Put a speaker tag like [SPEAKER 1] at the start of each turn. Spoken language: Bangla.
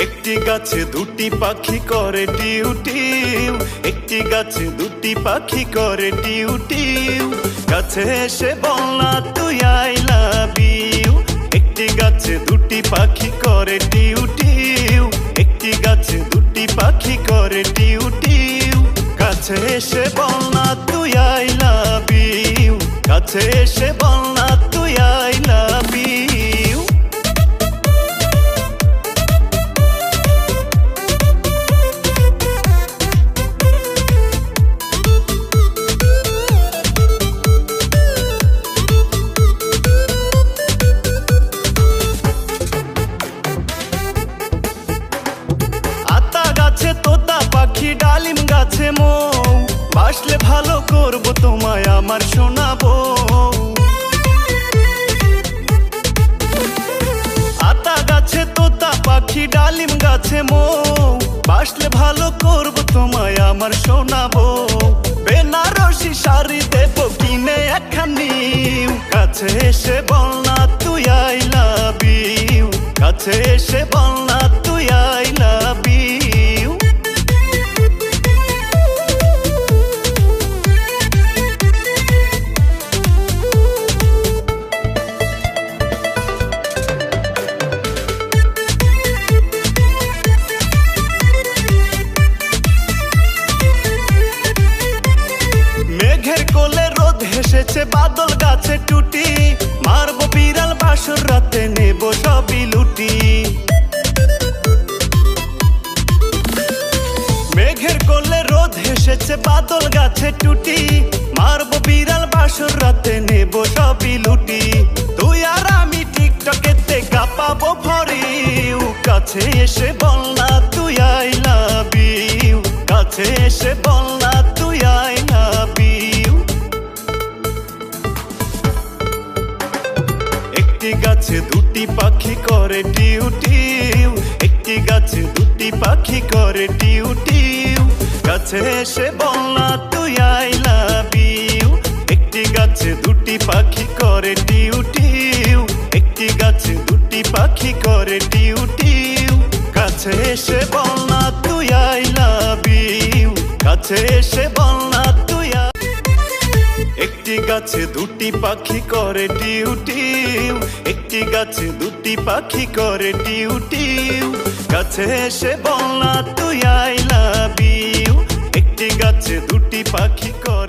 [SPEAKER 1] একটি গাছে দুটি পাখি করে টিউ টিউ, একটি গাছে দুটি পাখি করে টিউ টিউ। কাছে এসে বল না তুই আই লাভ ইউ। একটি গাছে দুটি পাখি করে টিউ টিউ, একটি গাছে দুটি পাখি করে টিউ টিউ। কাছে এসে বল না তুই আই লাভ ইউ, কাছে এসে বল না তুই আই লাভ ইউ। তোতা পাখি ডালিম গাছে মৌ, বাসলে ভালো করবো তোমায় আমার শোনাবো। আতা গাছে তোতা পাখি ডালিম গাছে মৌ, বাসলে ভালো করবো তোমায় আমার শোনাবো। বেনারসি শাড়ি দেবো কিনে একখানি, কাছে এসে বল না তুই আই লাভ ইউ, কাছে এসে বল না তুই আই লাভ ইউ। মেঘের কোলে রোদ হেসেছে বাদল গাছে টুটি, মারবো বিড়াল বাসর রাতে নেব সবই লুটি। মেঘের কোলে রোদ হেসেছে বাদল গাছে টুটি, মারবো বিড়াল বাসর রাতে নেব সবই লুটি। তুই আর আমি টিকটকেতে কাঁপাবো ফর ইউ, কাছে এসে বল না তুই আই লাভ ইউ, কাছে এসে বল না তুই আই লাভ ইউ। একটি গাছে দুটি পাখি করে টিউ টিউ, একটি গাছে দুটি পাখি করে টিউ টিউ। কাছে এসে বল না তুই আই লাভ ইউ। একটি গাছে দুটি পাখি করে টিউ টিউ, একটি গাছে দুটি পাখি করে টিউ টিউ। কাছে এসে বল না তুই আই লাভ ইউ, কাছে এসে বল না তুই। একটি গাছে দুটি পাখি করে টিউ টিউ, একটি গাছে দুটি পাখি করে টিউ টিউ। কাছে এসে বল না তুই আই লাভ ইউ। একটি গাছে দুটি পাখি করে